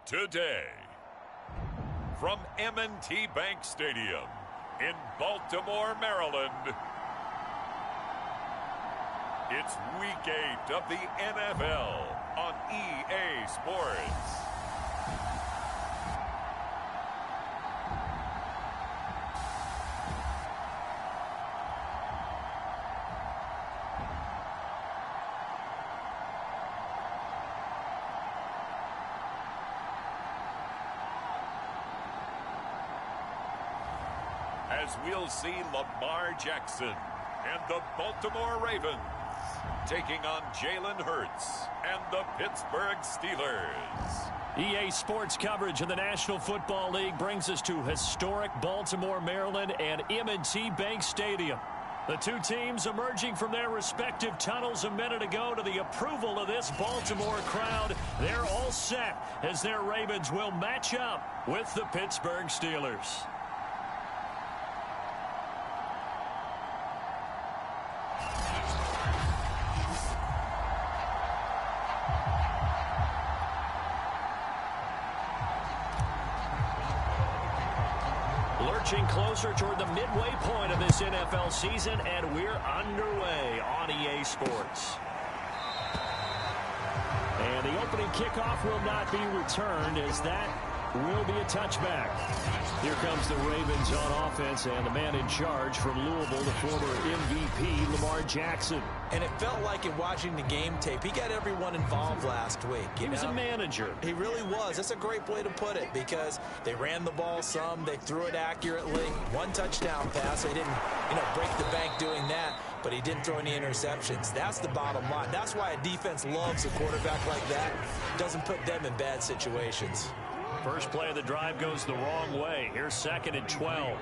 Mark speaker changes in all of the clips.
Speaker 1: Today, from M&T Bank Stadium in Baltimore, Maryland, it's Week 8 of the NFL on EA Sports. As we'll see Lamar Jackson and the Baltimore Ravens taking on Jalen Hurts and the Pittsburgh Steelers.
Speaker 2: EA Sports coverage of the National Football League brings us to historic Baltimore, Maryland and M&T Bank Stadium. The two teams emerging from their respective tunnels a minute ago to the approval of this Baltimore crowd. They're all set as their Ravens will match up with the Pittsburgh Steelers. Lurching closer toward the midway point of this NFL season, and we're underway on EA Sports. And the opening kickoff will not be returned, as that will be a touchback. Here comes the Ravens on offense, and the man in charge from Louisville, the former MVP, Lamar Jackson.
Speaker 3: And it felt like in watching the game tape, he got everyone involved last week.
Speaker 2: He was a manager.
Speaker 3: He really was. That's a great way to put it, because they ran the ball some, they threw it accurately. One touchdown pass. They didn't, break the bank doing that, but he didn't throw any interceptions. That's the bottom line. That's why a defense loves a quarterback like that. Doesn't put them in bad situations.
Speaker 2: First play of the drive goes the wrong way. Here's 2nd and 12.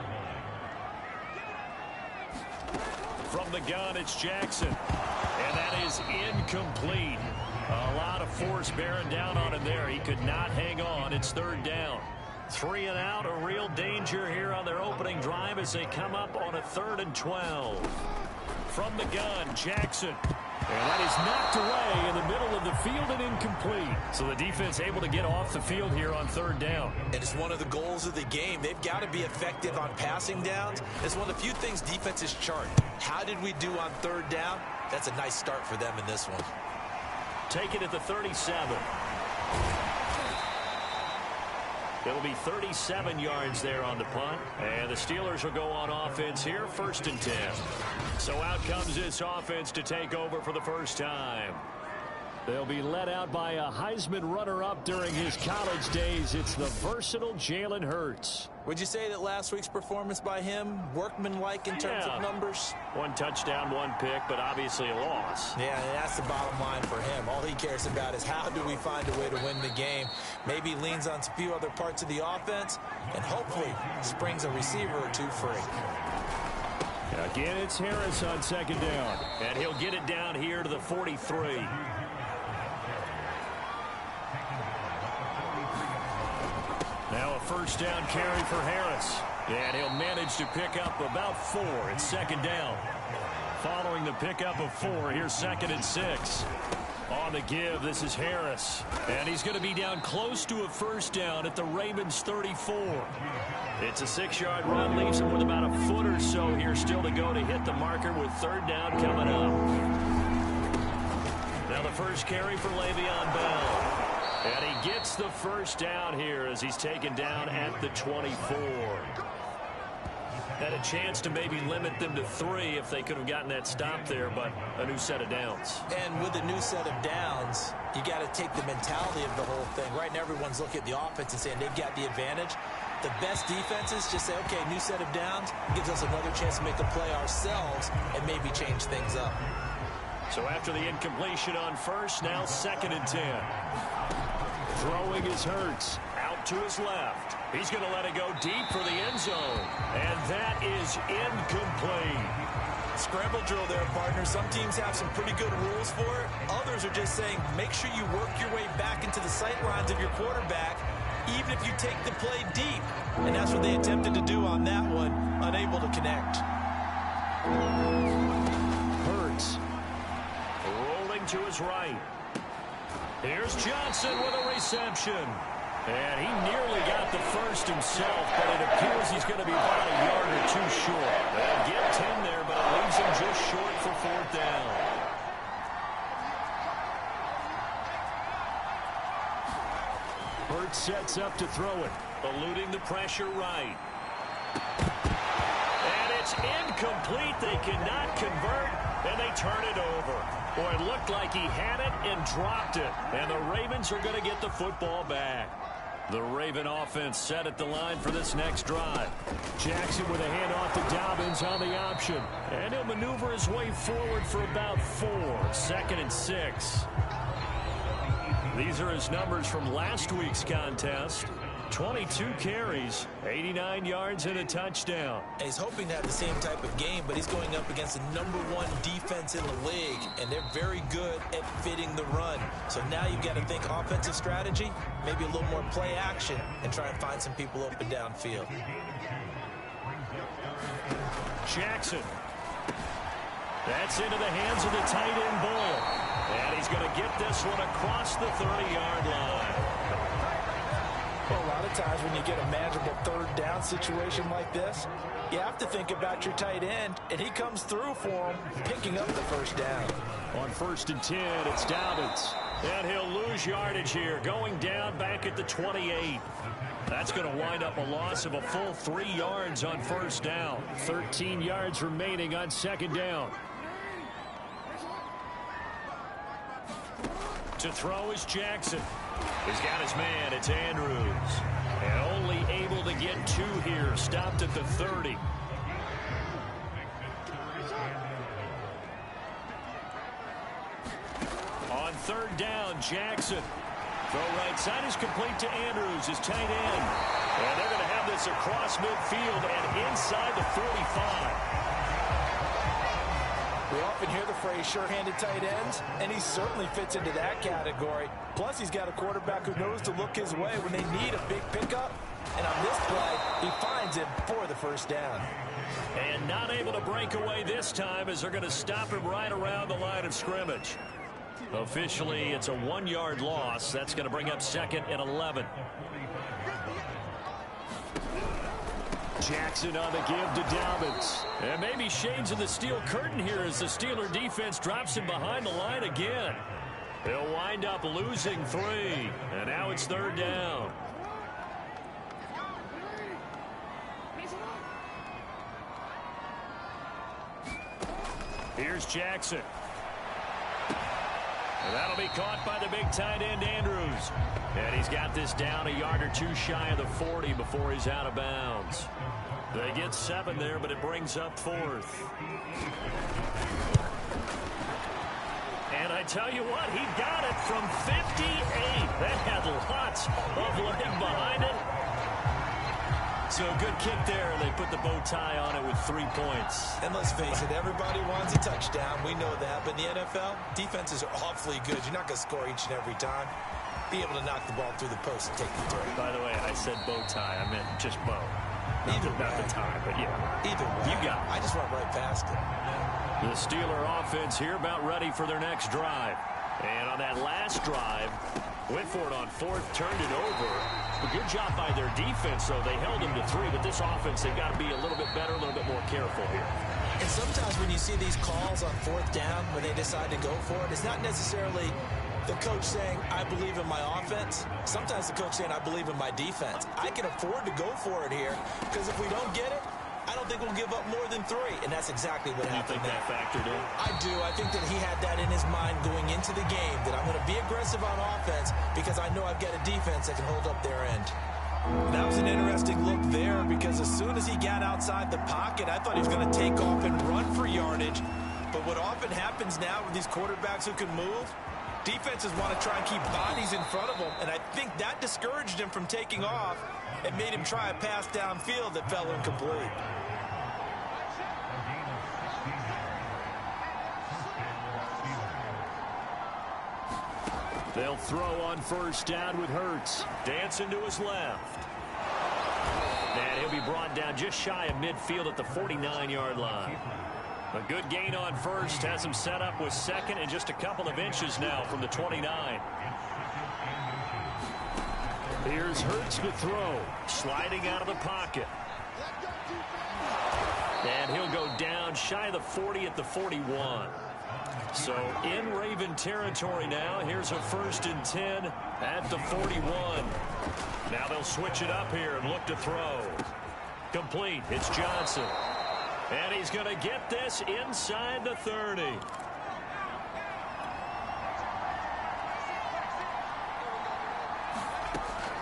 Speaker 2: From the gun, it's Jackson. And that is incomplete. A lot of force bearing down on him there. He could not hang on. It's 3rd down. 3 and out, a real danger here on their opening drive as they come up on a 3rd and 12. From the gun, Jackson. And that is knocked away in the middle of the field and incomplete. So the defense able to get off the field here on 3rd down.
Speaker 3: And it's one of the goals of the game. They've got to be effective on passing downs. It's one of the few things defenses chart. How did we do on 3rd down? That's a nice start for them in this one.
Speaker 2: Take it at the 37. It'll be 37 yards there on the punt. And the Steelers will go on offense here, 1st and 10. So out comes this offense to take over for the first time. They'll be led out by a Heisman runner-up during his college days. It's the versatile Jalen Hurts.
Speaker 3: Would you say that last week's performance by him, workmanlike in terms of numbers?
Speaker 2: 1 touchdown, 1 pick, but obviously a loss.
Speaker 3: Yeah, and that's the bottom line for him. All he cares about is how do we find a way to win the game. Maybe he leans on a few other parts of the offense and hopefully springs a receiver or two free.
Speaker 2: Again, it's Harris on 2nd down. And he'll get it down here to the 43. Now a 1st down carry for Harris. And he'll manage to pick up about 4. It's 2nd down. Following the pickup of 4, here's 2nd and 6. On the give, this is Harris. And he's going to be down close to a 1st down at the Ravens 34. It's a 6-yard run, leaves him with about a foot or so here still to go to hit the marker with 3rd down coming up. Now the first carry for Le'Veon Bell. And he gets the 1st down here as he's taken down at the 24. Had a chance to maybe limit them to 3 if they could have gotten that stop there, but a new set of downs.
Speaker 3: And with a new set of downs, you got to take the mentality of the whole thing. Right now, everyone's looking at the offense and saying they've got the advantage. The best defenses just say, okay, new set of downs, gives us another chance to make a play ourselves and maybe change things up.
Speaker 2: So after the incompletion on 1st, now 2nd and 10. Throwing is Hurts. Out to his left. He's going to let it go deep for the end zone. And that is incomplete.
Speaker 3: Scramble drill there, partner. Some teams have some pretty good rules for it. Others are just saying, make sure you work your way back into the sight lines of your quarterback, even if you take the play deep. And that's what they attempted to do on that one, unable to connect.
Speaker 2: Hurts rolling to his right. Here's Johnson with a reception. And he nearly got the first himself, but it appears he's going to be about a yard or two short. They'll get 10 there, but it leaves him just short for fourth down. Hurts sets up to throw it, eluding the pressure right. And it's incomplete. They cannot convert, and they turn it over. Boy, it looked like he had it and dropped it. And the Ravens are going to get the football back. The Raven offense set at the line for this next drive. Jackson with a handoff to Dobbins on the option. And he'll maneuver his way forward for about 4. 2nd and 6. These are his numbers from last week's contest. 22 carries, 89 yards, and a touchdown.
Speaker 3: He's hoping to have the same type of game, but he's going up against the #1 defense in the league, and they're very good at fitting the run. So now you've got to think offensive strategy, maybe a little more play action, and try and find some people open downfield.
Speaker 2: Jackson. That's into the hands of the tight end Bull. And he's going to get this one across the 30-yard line.
Speaker 3: Well, a lot of times when you get a manageable third down situation like this, you have to think about your tight end, and he comes through for him, picking up the first down.
Speaker 2: On 1st and 10, it's Dobbins. And he'll lose yardage here, going down back at the 28. That's going to wind up a loss of a full 3 yards on first down. 13 yards remaining on 2nd down. To throw is Jackson. He's got his man. It's Andrews. And only able to get 2 here. Stopped at the 30. On 3rd down, Jackson. Throw right side is complete to Andrews, his tight end. And they're going to have this across midfield and inside the 45.
Speaker 3: We often hear the phrase sure-handed tight ends, and he certainly fits into that category. Plus, he's got a quarterback who knows to look his way when they need a big pickup. And on this play, he finds him for the first down.
Speaker 2: And not able to break away this time as they're going to stop him right around the line of scrimmage. Officially, it's a 1-yard loss. That's going to bring up 2nd and 11. Jackson on the give to Dobbins. And maybe shades of the steel curtain here as the Steeler defense drops him behind the line again. They'll wind up losing 3. And now it's 3rd down. Here's Jackson. And that'll be caught by the big tight end, Andrews. And he's got this down a yard or 2 shy of the 40 before he's out of bounds. They get 7 there, but it brings up 4th. And I tell you what, he got it from 58. That had lots of leg behind it. So a good kick there, and they put the bow tie on it with 3 points.
Speaker 3: And let's face it, everybody wants a touchdown. We know that. But in the NFL, defenses are awfully good. You're not going to score each and every time. Be able to knock the ball through the post and take the throw.
Speaker 2: By the way, I said bow tie. I meant just bow. Not the tie, but yeah.
Speaker 3: Either way.
Speaker 2: You got it.
Speaker 3: I just went right past it.
Speaker 2: The Steeler offense here about ready for their next drive. And on that last drive, went for it on 4th, turned it over. A good job by their defense, though. They held them to 3, but this offense, they've got to be a little bit better, a little bit more careful here.
Speaker 3: And sometimes when you see these calls on 4th down, when they decide to go for it, it's not necessarily the coach saying, I believe in my offense. Sometimes the coach saying, I believe in my defense. I can afford to go for it here, because if we don't get it, I don't think we'll give up more than 3. And that's exactly what happened.
Speaker 2: You think that factored in?
Speaker 3: I do. I think that he had that in his mind going into the game, that I'm going to be aggressive on offense because I know I've got a defense that can hold up their end. That was an interesting look there, because as soon as he got outside the pocket, I thought he was going to take off and run for yardage. But what often happens now with these quarterbacks who can move, defenses want to try and keep bodies in front of them, and I think that discouraged him from taking off and made him try a pass downfield that fell incomplete.
Speaker 2: They'll throw on 1st down with Hurts. Dancing to his left. And he'll be brought down just shy of midfield at the 49-yard line. A good gain on 1st. Has him set up with 2nd and just a couple of inches now from the 29. Here's Hurts to throw. Sliding out of the pocket. And he'll go down shy of the 40 at the 41. So in Raven territory now. Here's a 1st and 10 at the 41. Now they'll switch it up here and look to throw. Complete. It's Johnson. And he's going to get this inside the 30.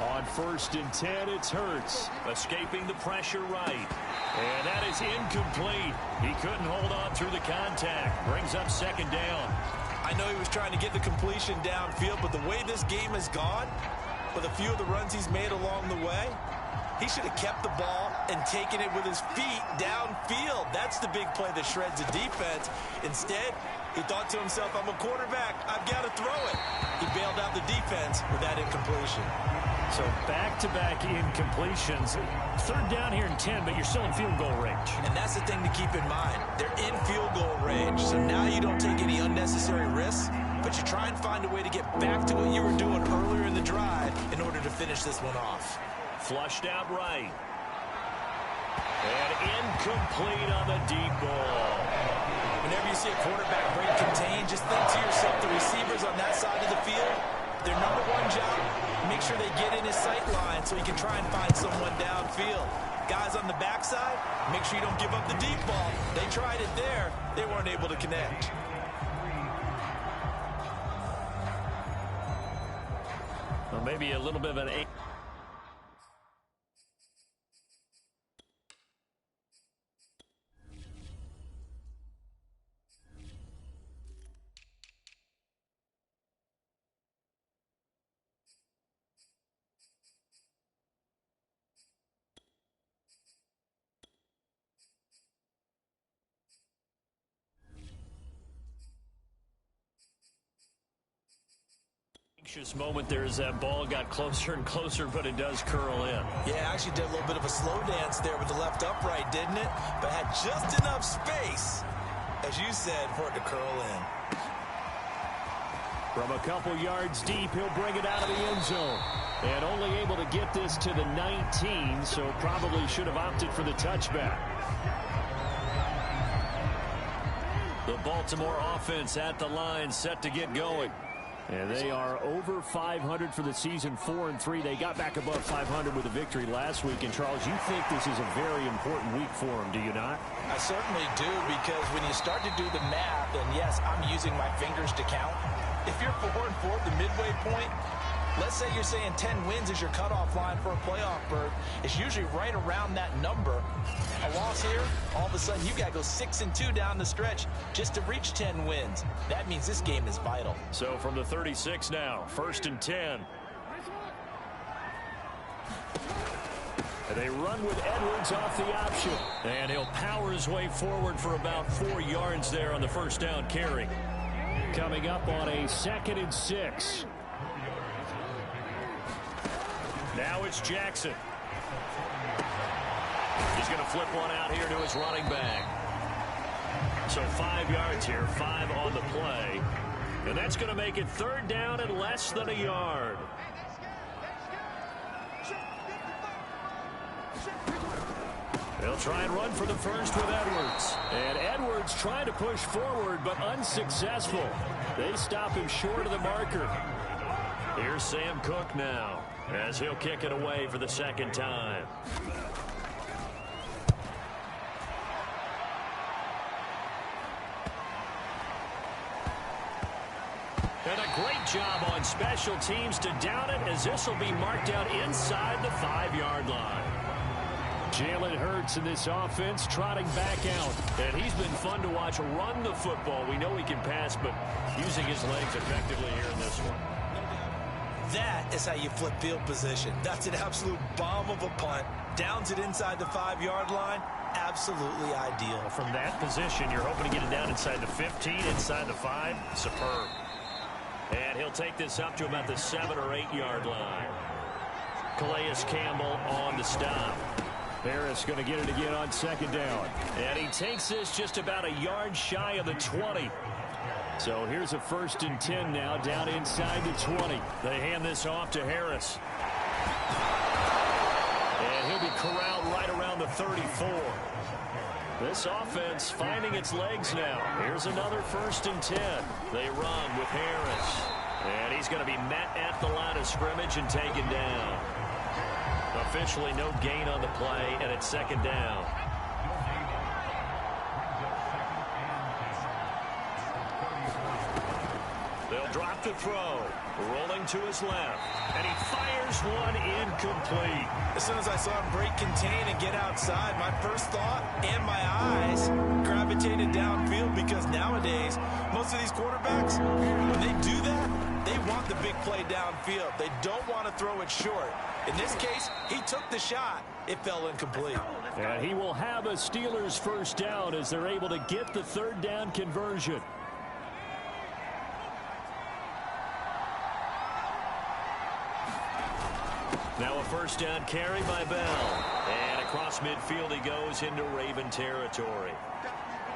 Speaker 2: On 1st and 10, it's Hurts. Escaping the pressure right. And that is incomplete. He couldn't hold on through the contact. Brings up 2nd down.
Speaker 3: I know he was trying to get the completion downfield, but the way this game has gone, with a few of the runs he's made along the way, he should have kept the ball and taken it with his feet downfield. That's the big play that shreds the defense. Instead, he thought to himself, I'm a quarterback. I've got to throw it. He bailed out the defense with that incompletion.
Speaker 2: So back-to-back incompletions. 3rd down here and 10, but you're still in field goal range.
Speaker 3: And that's the thing to keep in mind. They're in field goal range, so now you don't take any unnecessary risks, but you try and find a way to get back to what you were doing earlier in the drive in order to finish this one off.
Speaker 2: Flushed out right. And incomplete on the deep ball.
Speaker 3: Whenever you see a quarterback break contain, just think to yourself, the receivers on that side of the field, their number one job, make sure they get in his sight line so he can try and find someone downfield. Guys on the backside, make sure you don't give up the deep ball. They tried it there. They weren't able to connect.
Speaker 2: Well, maybe a little bit of an... anxious moment there as that ball got closer and closer, but it does curl in.
Speaker 3: Yeah, actually did a little bit of a slow dance there with the left upright, didn't it? But had just enough space, as you said, for it to curl in.
Speaker 2: From a couple yards deep, he'll bring it out of the end zone. And only able to get this to the 19, so probably should have opted for the touchback. The Baltimore offense at the line, set to get going. And they are over 500 for the season, 4-3. They got back above 500 with a victory last week. And, Charles, you think this is a very important week for them, do you not?
Speaker 3: I certainly do, because when you start to do the math, and yes, I'm using my fingers to count. If you're 4-4 at the midway point, let's say you're saying 10 wins is your cutoff line for a playoff berth. It's usually right around that number. A loss here, all of a sudden you got to go 6-2 down the stretch just to reach 10 wins. That means this game is vital.
Speaker 2: So from the 36 now, 1st and 10. And they run with Edwards off the option. And he'll power his way forward for about 4 yards there on the 1st down carry. Coming up on a 2nd and 6. Now it's Jackson. He's going to flip one out here to his running back. So 5 yards here, 5 on the play. And that's going to make it 3rd down and less than a yard. They'll try and run for the first with Edwards. And Edwards trying to push forward, but unsuccessful. They stop him short of the marker. Here's Sam Cook now, as he'll kick it away for the 2nd time. And a great job on special teams to down it, as this will be marked out inside the 5-yard line. Jalen Hurts in this offense trotting back out. And he's been fun to watch run the football. We know he can pass, but using his legs effectively here in this one.
Speaker 3: That is how you flip field position. That's an absolute bomb of a punt. Downs it inside the 5-yard line. Absolutely ideal.
Speaker 2: From that position, you're hoping to get it down inside the 15, inside the 5. Superb. And he'll take this up to about the 7 or 8 yard line. Calais Campbell on the stop. Harris going to get it again on 2nd down. And he takes this just about a yard shy of the 20. So here's a 1st and 10 now, down inside the 20. They hand this off to Harris. And he'll be corralled right around the 34. This offense finding its legs now. Here's another 1st and 10. They run with Harris. And he's going to be met at the line of scrimmage and taken down. Officially no gain on the play, and it's 2nd down. They'll drop the throw. Rolling to his left. And he fires one incomplete.
Speaker 3: As soon as I saw him break contain and get outside, my first thought and my eyes gravitated downfield, because nowadays, most of these quarterbacks, when they do that, they want the big play downfield. They don't want to throw it short. In this case, he took the shot. It fell incomplete.
Speaker 2: And he will have a Steelers 1st down as they're able to get the 3rd down conversion. Now a 1st down carry by Bell. And across midfield he goes into Raven territory.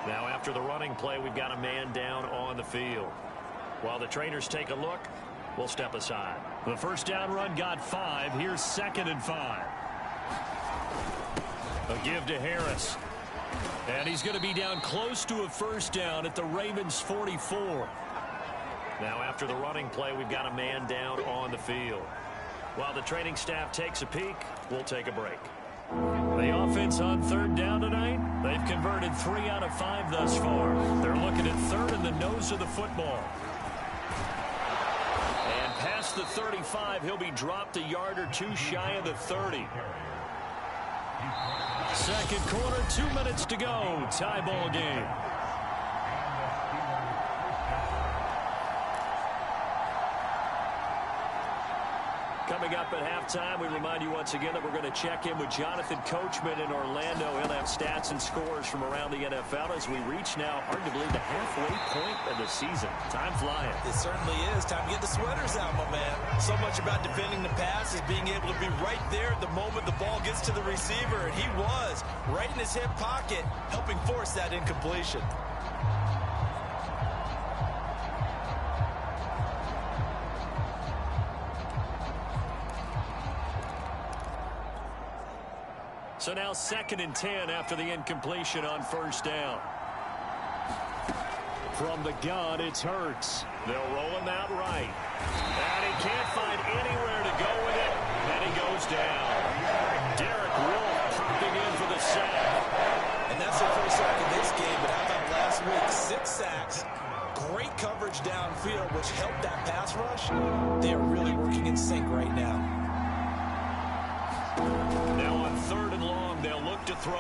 Speaker 2: Now after the running play, we've got a man down on the field. While the trainers take a look, we'll step aside. The 1st down run got 5. Here's 2nd and 5. A give to Harris. And he's going to be down close to a 1st down at the Ravens 44. Now after the running play, we've got a man down on the field. While the training staff takes a peek, we'll take a break. The offense on 3rd down tonight, they've converted 3 out of 5 thus far. They're looking at 3rd in the nose of the football. And past the 35, he'll be dropped a yard or 2 shy of the 30. 2nd quarter, 2 minutes to go. Tie ball game. Coming up at halftime, we remind you once again that we're going to check in with Jonathan Coachman in Orlando. He'll have stats and scores from around the NFL as we reach now, hard to believe, the halfway point of the season. Time flying.
Speaker 3: It certainly is. Time to get the sweaters out, my man. So much about defending the pass is being able to be right there at the moment the ball gets to the receiver, and he was right in his hip pocket, helping force that incompletion.
Speaker 2: So now 2nd and 10 after the incompletion on 1st down. From the gun, it's Hurts. They'll roll him out right. And he can't find anywhere to go with it. And he goes down. Derek Wolfe popping in for the sack.
Speaker 3: And that's the first sack of this game, but how about last week? 6 sacks. Great coverage downfield, which helped that pass rush. They are really working in sync right now.
Speaker 2: Now on 3rd and long, they'll look to throw.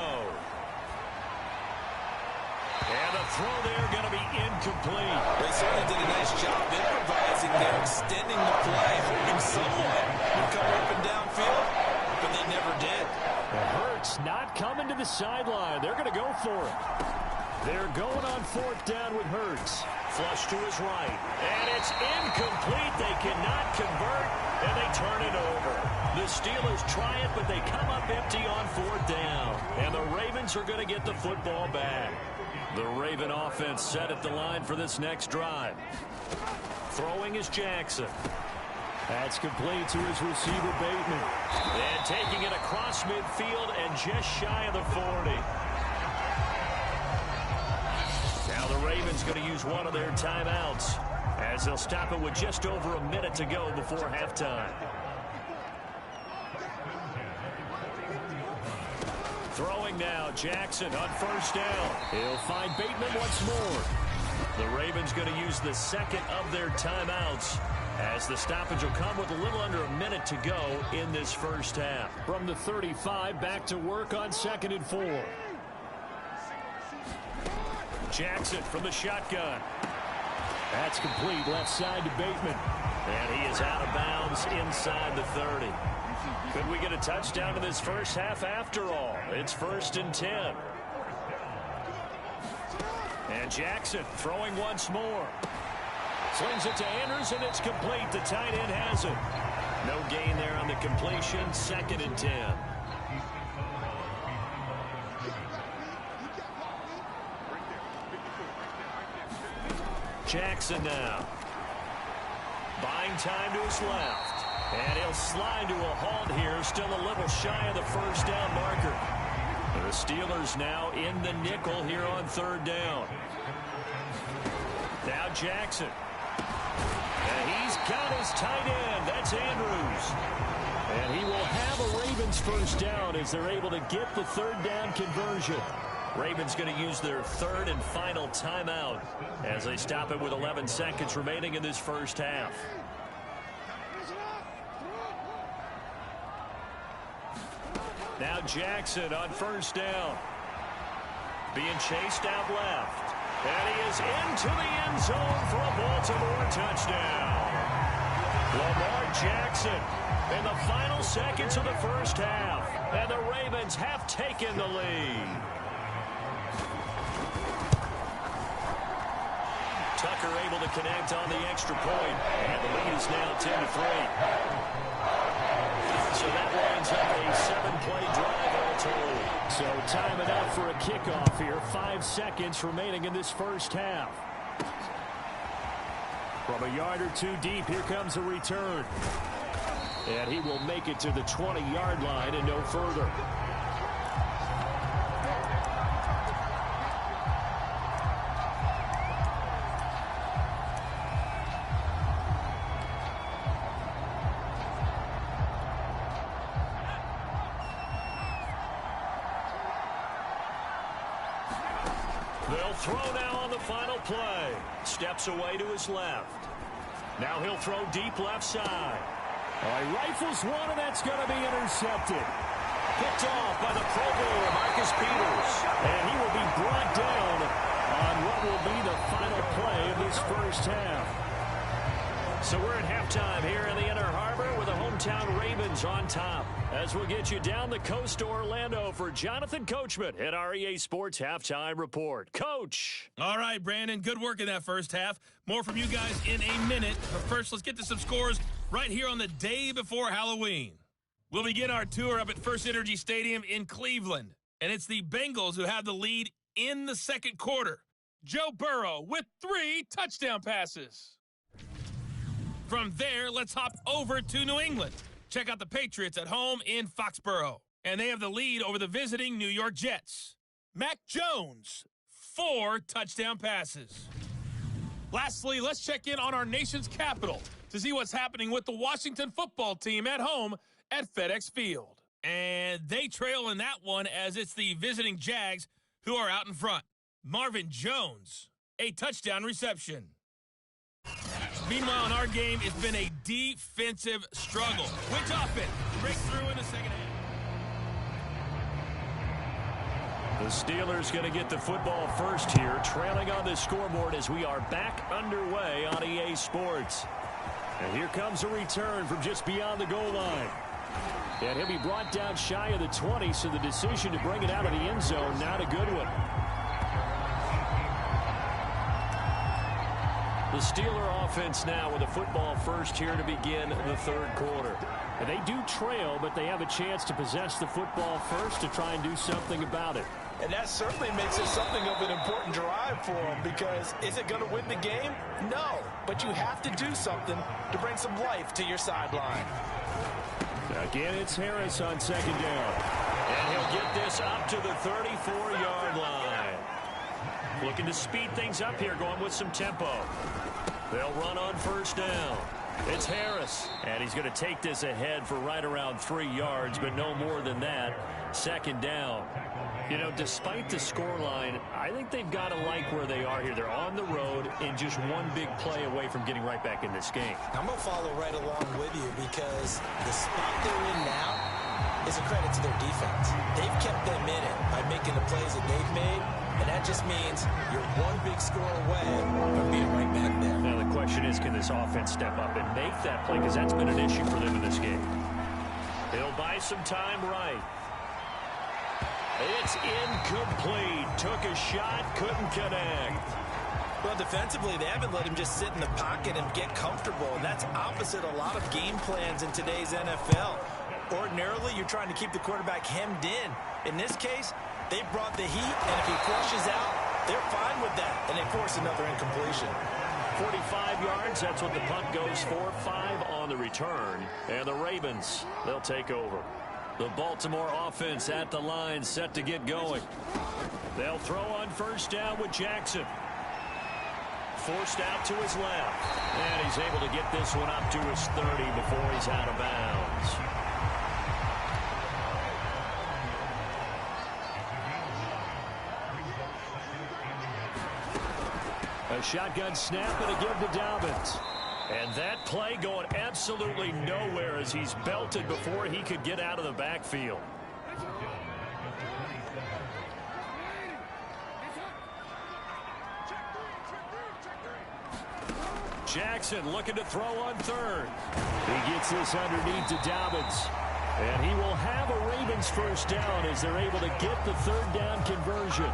Speaker 2: And the throw there going to be incomplete.
Speaker 3: They certainly did a nice job improvising there, extending the play, hoping someone would come up and downfield, but they never did.
Speaker 2: Hurts not coming to the sideline. They're going to go for it. They're going on 4th down with Hurts. Flush to his right. And it's incomplete. They cannot convert, and they turn it over. The Steelers try it, but they come up empty on 4th down. And the Ravens are going to get the football back. The Raven offense set at the line for this next drive. Throwing is Jackson. That's complete to his receiver, Bateman. And taking it across midfield and just shy of the 40. Now the Ravens going to use one of their timeouts as they'll stop it with just over a minute to go before halftime. Throwing now, Jackson on 1st down. He'll find Bateman once more. The Ravens going to use the 2nd of their timeouts as the stoppage will come with a little under a minute to go in this 1st half. From the 35, back to work on 2nd and 4. Jackson from the shotgun. That's complete left side to Bateman. And he is out of bounds inside the 30. Could we get a touchdown in this 1st half after all? It's 1st and 10. And Jackson throwing once more. Slings it to Andrews, and it's complete. The tight end has it. No gain there on the completion. 2nd and 10. Jackson now. Buying time to his left. And he'll slide to a halt here, still a little shy of the first down marker. The Steelers now in the nickel here on third down. Now Jackson. And he's got his tight end. That's Andrews. And he will have a Ravens first down as they're able to get the third down conversion. Ravens going to use their third and final timeout as they stop it with 11 seconds remaining in this first half. Now Jackson on first down. Being chased out left. And he is into the end zone for a Baltimore touchdown. Lamar Jackson in the final seconds of the first half. And the Ravens have taken the lead. Tucker able to connect on the extra point. And the lead is now 10-3. So that winds up a 7-play drive all told. So time enough for a kickoff here. 5 seconds remaining in this first half. From a yard or two deep, here comes a return. And he will make it to the 20-yard line and no further. They'll throw now on the final play. Steps away to his left. Now he'll throw deep left side. He rifles one, and that's going to be intercepted. Picked off by the Pro Bowler, Marcus Peters. And he will be brought down on what will be the final play of this first half. So we're at halftime here in the Inner Harbor with the hometown Ravens on top. As we'll get you down the coast to Orlando for Jonathan Coachman at our EA Sports Halftime Report. Coach.
Speaker 4: All right, Brandon, good work in that first half. More from you guys in a minute. But first, let's get to some scores right here on the day before Halloween. We'll begin our tour up at First Energy Stadium in Cleveland. And it's the Bengals who have the lead in the second quarter. Joe Burrow with 3 touchdown passes. From there, let's hop over to New England. Check out the Patriots at home in Foxborough. And they have the lead over the visiting New York Jets. Mac Jones, 4 touchdown passes. Lastly, let's check in on our nation's capital to see what's happening with the Washington football team at home at FedEx Field. And they trail in that one as it's the visiting Jags who are out in front. Marvin Jones, a touchdown reception. Meanwhile, in our game, it's been a defensive struggle. Which offense breaks through in the second half?
Speaker 2: The Steelers going to get the football first here, trailing on the scoreboard as we are back underway on EA Sports. And here comes a return from just beyond the goal line. And he'll be brought down shy of the 20, so the decision to bring it out of the end zone, not a good one. The Steeler offense now with a football first here to begin the third quarter. And they do trail, but they have a chance to possess the football first to try and do something about it.
Speaker 3: And that certainly makes it something of an important drive for them, because is it going to win the game? No, but you have to do something to bring some life to your sideline.
Speaker 2: Again, it's Harris on second down. And he'll get this up to the 34-yard line. Looking to speed things up here, going with some tempo. They'll run on first down. It's Harris. And he's going to take this ahead for right around 3 yards, but no more than that. Second down. You know, despite the scoreline, I think they've got to like where they are here. They're on the road and just one big play away from getting right back in this game.
Speaker 3: I'm going to follow right along with you, because the spot they're in now is a credit to their defense. They've kept them in it by making the plays that they've made, and that just means you're one big score away from being right back there.
Speaker 2: Now the question is, can this offense step up and make that play, because that's been an issue for them in this game. He'll buy some time right. It's incomplete. Took a shot, couldn't connect.
Speaker 3: Well, defensively, they haven't let him just sit in the pocket and get comfortable, and that's opposite a lot of game plans in today's NFL. Ordinarily, you're trying to keep the quarterback hemmed in. In this case, they brought the heat, and if he flushes out, they're fine with that, and they force another incompletion.
Speaker 2: 45 yards. That's what the punt goes for. 5 on the return. And the Ravens, they'll take over. The Baltimore offense at the line, set to get going. They'll throw on first down with Jackson. Forced out to his left. And he's able to get this one up to his 30 before he's out of bounds. A shotgun snap and a give to Dobbins. And that play going absolutely nowhere as he's belted before he could get out of the backfield. Jackson looking to throw on third. He gets this underneath to Dobbins. And he will have a Ravens first down as they're able to get the third down conversion.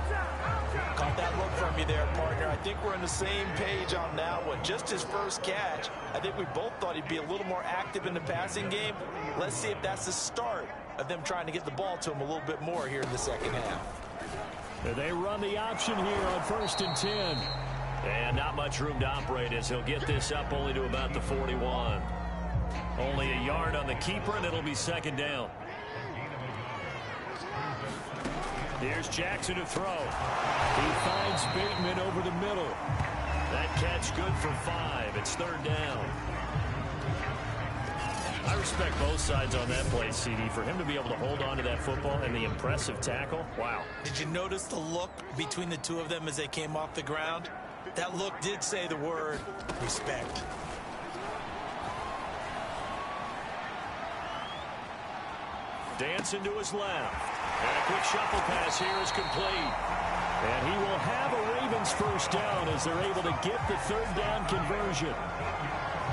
Speaker 3: Caught that look from you there, partner. I think we're on the same page on that one. Just his first catch. I think we both thought he'd be a little more active in the passing game. Let's see if that's the start of them trying to get the ball to him a little bit more here in the second half.
Speaker 2: And they run the option here on 1st and 10. And not much room to operate as he'll get this up only to about the 41. Only a yard on the keeper, and it'll be second down. Here's Jackson to throw. He finds Bateman over the middle. That catch good for 5. It's third down. I respect both sides on that play, CD. For him to be able to hold on to that football and the impressive tackle, wow.
Speaker 3: Did you notice the look between the two of them as they came off the ground? That look did say the word respect.
Speaker 2: Dancing to his left. And a quick shuffle pass here is complete. And he will have a Ravens first down as they're able to get the third down conversion.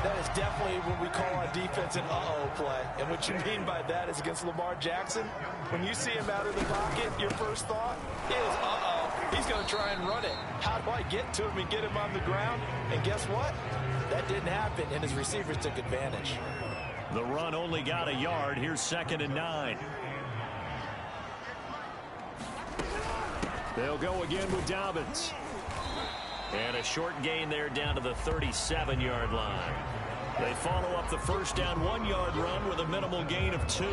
Speaker 3: That is definitely what we call on defense an uh-oh play. And what you mean by that is against Lamar Jackson, when you see him out of the pocket, your first thought is, uh-oh, he's going to try and run it. How do I get to him and get him on the ground? And guess what? That didn't happen, and his receivers took advantage.
Speaker 2: The run only got a yard. Here's 2nd and 9. They'll go again with Dobbins. And a short gain there down to the 37-yard line. They follow up the first down 1-yard run with a minimal gain of 2.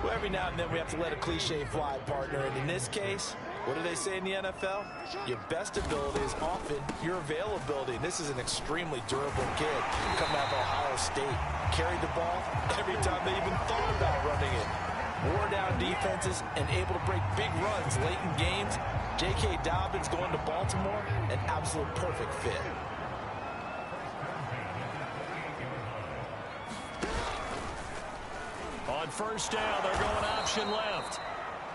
Speaker 3: Well, every now and then we have to let a cliche fly, partner. And in this case, what do they say in the NFL? Your best ability is often your availability. And this is an extremely durable kid coming out of Ohio State. Carried the ball every time they even thought about running it. Wore down defenses and able to break big runs late in games. J.K. Dobbins going to Baltimore, an absolute perfect fit.
Speaker 2: On first down, they're going option left.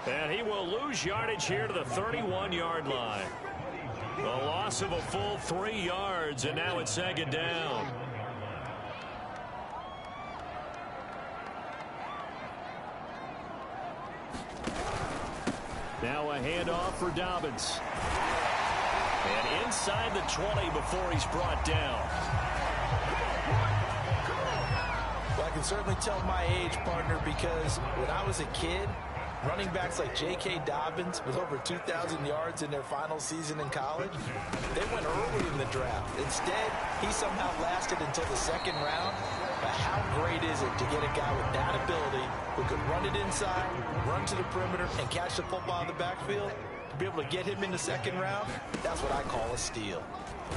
Speaker 2: And he will lose yardage here to the 31-yard line. The loss of a full 3 yards, and now it's second down. Now a handoff for Dobbins. And inside the 20 before he's brought down.
Speaker 3: Well, I can certainly tell my age, partner, because when I was a kid, running backs like J.K. Dobbins with over 2,000 yards in their final season in college, they went early in the draft. Instead, he somehow lasted until the 2nd round. But how great is it to get a guy with that ability who could run it inside, run to the perimeter, and catch the football in the backfield? To be able to get him in the 2nd round, that's what I call a steal.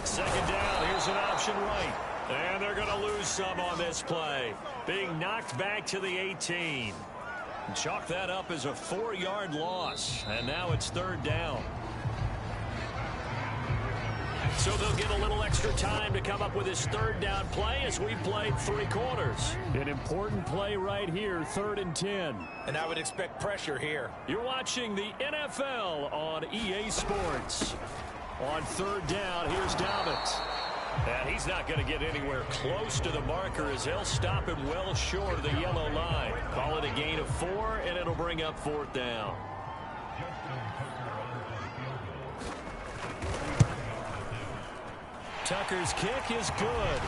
Speaker 2: Second down, here's an option right. And they're going to lose some on this play. Being knocked back to the 18. Chalk that up as a 4-yard loss. And now it's third down. So they'll get a little extra time to come up with his third down play as we played 3 quarters. An important play right here, 3rd and 10.
Speaker 3: And I would expect pressure here.
Speaker 2: You're watching the NFL on EA Sports. On 3rd down, here's Dobbins. And he's not going to get anywhere close to the marker as they'll stop him well short of the yellow line. Call it a gain of 4, and it'll bring up 4th down. Tucker's kick is good.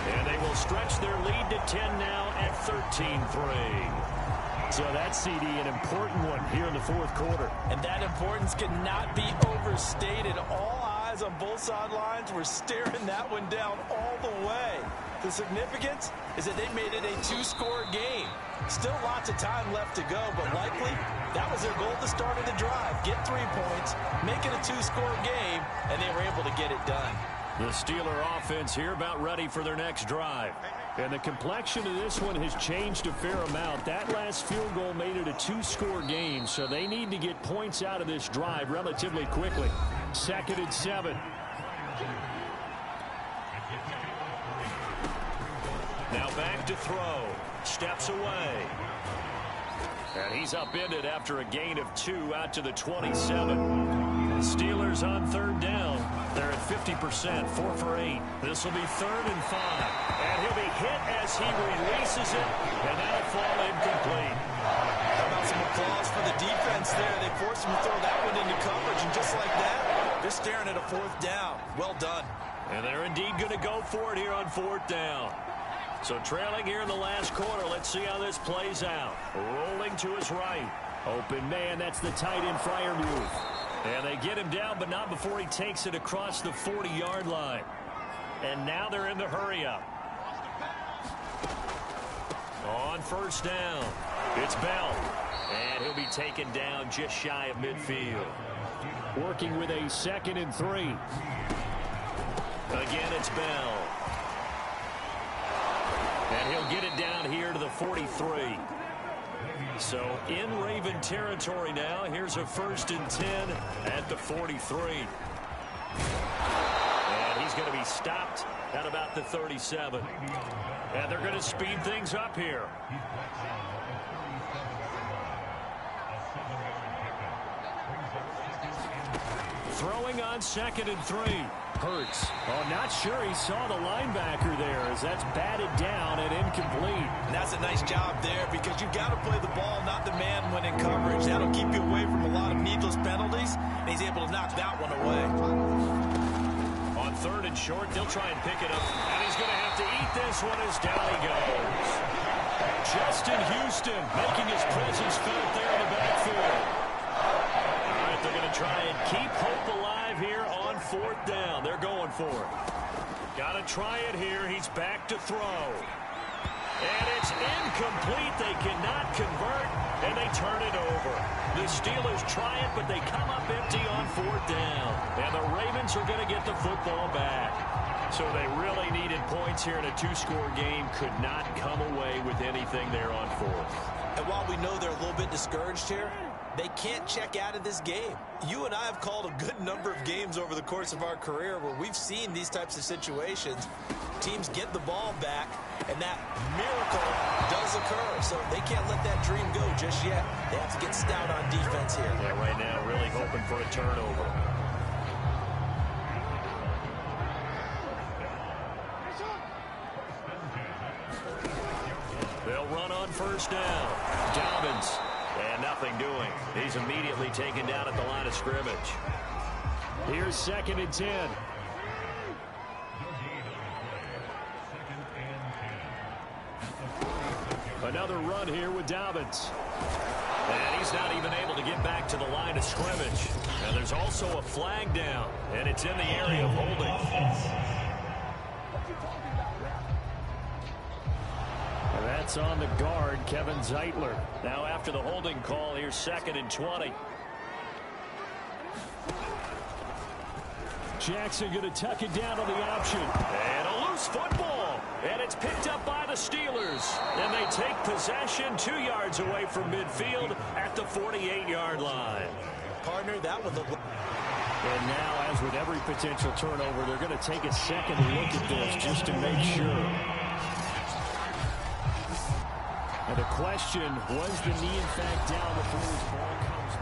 Speaker 2: And they will stretch their lead to 10 now at 13-3. So that's, CD, an important one here in the 4th quarter.
Speaker 3: And that importance cannot be overstated. All eyes guys on both sidelines were staring that one down all the way. The significance is that they made it a two-score game. Still lots of time left to go, but likely that was their goal at the start of the drive. Get 3 points, make it a two-score game, and they were able to get it done.
Speaker 2: The Steeler offense here about ready for their next drive. And the complexion of this one has changed a fair amount. That last field goal made it a two-score game, so they need to get points out of this drive relatively quickly. 2nd and 7. Now back to throw. Steps away. And he's upended after a gain of 2 out to the 27. The Steelers on 3rd down. They're at 50%, 4 for 8. This will be 3rd and 5. And he'll be hit as he releases it, and that'll fall incomplete.
Speaker 3: How about some applause for the defense there? They forced him to throw that one into coverage, and just like that, they're staring at a 4th down. Well done.
Speaker 2: And they're indeed going to go for it here on 4th down. So trailing here in the last quarter, let's see how this plays out. Rolling to his right. Open man, that's the tight end Freiermuth. And they get him down, but not before he takes it across the 40-yard line. And now they're in the hurry-up. On 1st down, it's Bell. And he'll be taken down just shy of midfield. Working with a 2nd and 3. Again, it's Bell. And he'll get it down here to the 43. So in Raven territory now. Here's a 1st and 10 at the 43. And he's going to be stopped at about the 37. And they're going to speed things up here. Throwing on 2nd and 3. Hurts. Oh, not sure he saw the linebacker there as that's batted down and incomplete.
Speaker 3: And that's a nice job there because you've got to play the ball, not the man when in coverage. That'll keep you away from a lot of needless penalties, and he's able to knock that one away.
Speaker 2: On 3rd and short, they'll try and pick it up, and he's going to have to eat this one as down he goes. Justin Houston making his presence felt there in the backfield. All right, they're going to try and keep hope alive here on 4th down. They're going for it. Got to try it here. He's back to throw. And it's incomplete. They cannot convert, and they turn it over. The Steelers try it, but they come up empty on 4th down. And the Ravens are going to get the football back. So they really needed points here in a two-score game. Could not come away with anything there on 4th.
Speaker 3: And while we know they're a little bit discouraged here, they can't check out of this game. You and I have called a good number of games over the course of our career where we've seen these types of situations. Teams get the ball back, and that miracle does occur. So they can't let that dream go just yet. They have to get stout on defense here.
Speaker 2: Yeah, right now really hoping for a turnover. They'll run on 1st down. Dobbins. And nothing doing. He's immediately taken down at the line of scrimmage. Here's 2nd and 10. Another run here with Dobbins. And he's not even able to get back to the line of scrimmage. And there's also a flag down. And it's in the area of holding. That's on the guard, Kevin Zeitler. Now after the holding call, here's 2nd and 20. Jackson going to tuck it down on the option. And a loose football. And it's picked up by the Steelers. And they take possession 2 yards away from midfield at the 48-yard line.
Speaker 3: Partner, that was a...
Speaker 2: And now, as with every potential turnover, they're going to take a second look at this just to make sure. And the question, was the knee in fact down before this ball comes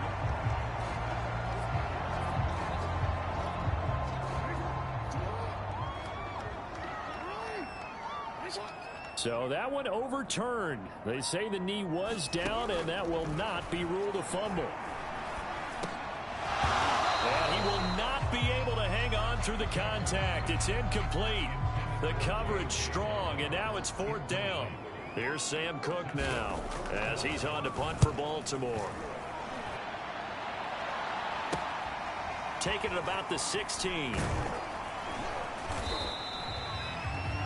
Speaker 2: in? So that one overturned. They say the knee was down, and that will not be ruled a fumble. And he will not be able to hang on through the contact. It's incomplete. The coverage strong, and now it's 4th down. Here's Sam Cook now as he's on to punt for Baltimore. take it at about the 16.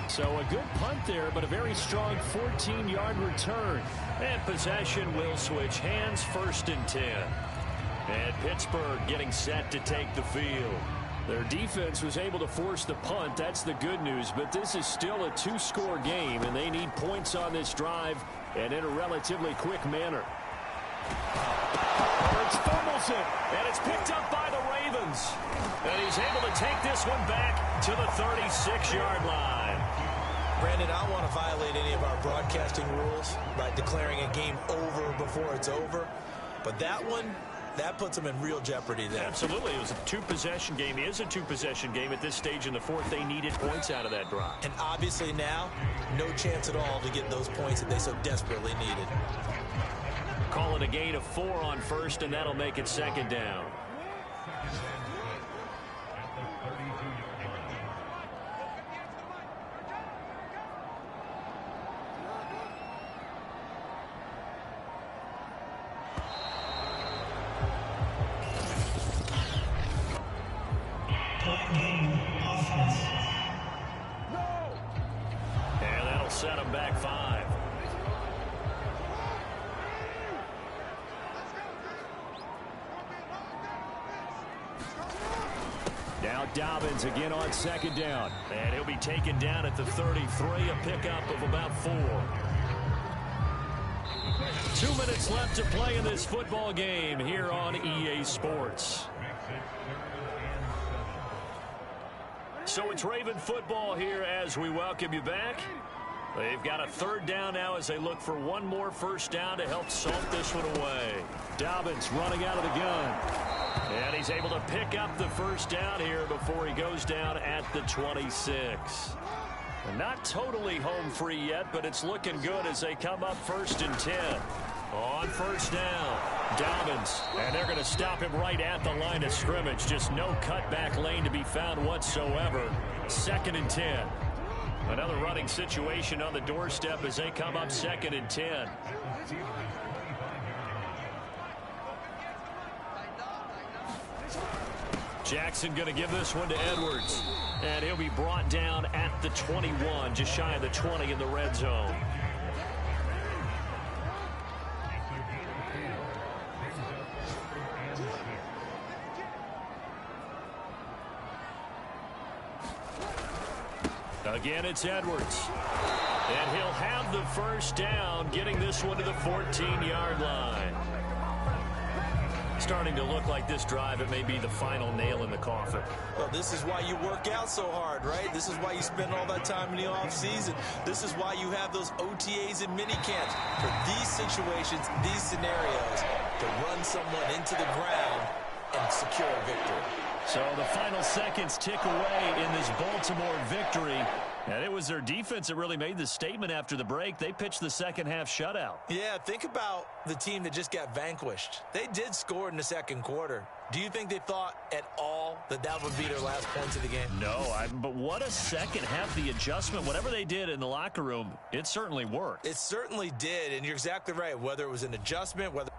Speaker 2: So a good punt there, but a very strong 14-yard return. And possession will switch hands, 1st and 10. And Pittsburgh getting set to take the field. Their defense was able to force the punt. That's the good news. But this is still a 2-score game, and they need points on this drive and in a relatively quick manner. Hurts fumbles it, and it's picked up by the Ravens. And he's able to take this one back to the 36-yard line.
Speaker 3: Brandon, I don't want to violate any of our broadcasting rules by declaring a game over before it's over. But that one, that puts them in real jeopardy there.
Speaker 2: Absolutely. It was a 2-possession game. It is a 2-possession game at this stage in the 4th. They needed points out of that drive.
Speaker 3: And obviously now, no chance at all to get those points that they so desperately needed.
Speaker 2: Calling a gain of 4 on 1st, and that'll make it 2nd down. And that'll set them back 5. Now Dobbins again on 2nd down. And he'll be taken down at the 33, a pickup of about 4. 2 minutes left to play in this football game here on EA Sports. So it's Raven football here as we welcome you back. They've got a 3rd down now as they look for one more 1st down to help salt this one away. Dobbins running out of the gun. And he's able to pick up the 1st down here before he goes down at the 26. And not totally home free yet, but it's looking good as they come up 1st and 10. On 1st down, Dobbins, and they're going to stop him right at the line of scrimmage. Just no cutback lane to be found whatsoever. 2nd and 10. Another running situation on the doorstep as they come up 2nd and 10. Jackson going to give this one to Edwards. And he'll be brought down at the 21, just shy of the 20 in the red zone. Again, it's Edwards. And he'll have the 1st down, getting this one to the 14-yard line. Starting to look like this drive, it may be the final nail in the coffin.
Speaker 3: Well, this is why you work out so hard, right? This is why you spend all that time in the offseason. This is why you have those OTAs and mini camps. For these situations, these scenarios, to run someone into the ground and secure a victory.
Speaker 2: So the final seconds tick away in this Baltimore victory. And it was their defense that really made the statement after the break. They pitched the 2nd half shutout.
Speaker 3: Yeah, think about the team that just got vanquished. They did score in the 2nd quarter. Do you think they thought at all that that would be their last points of the game?
Speaker 2: No, but what a 2nd half. The adjustment, whatever they did in the locker room, it certainly worked.
Speaker 3: It certainly did, and you're exactly right. Whether it was an adjustment, whether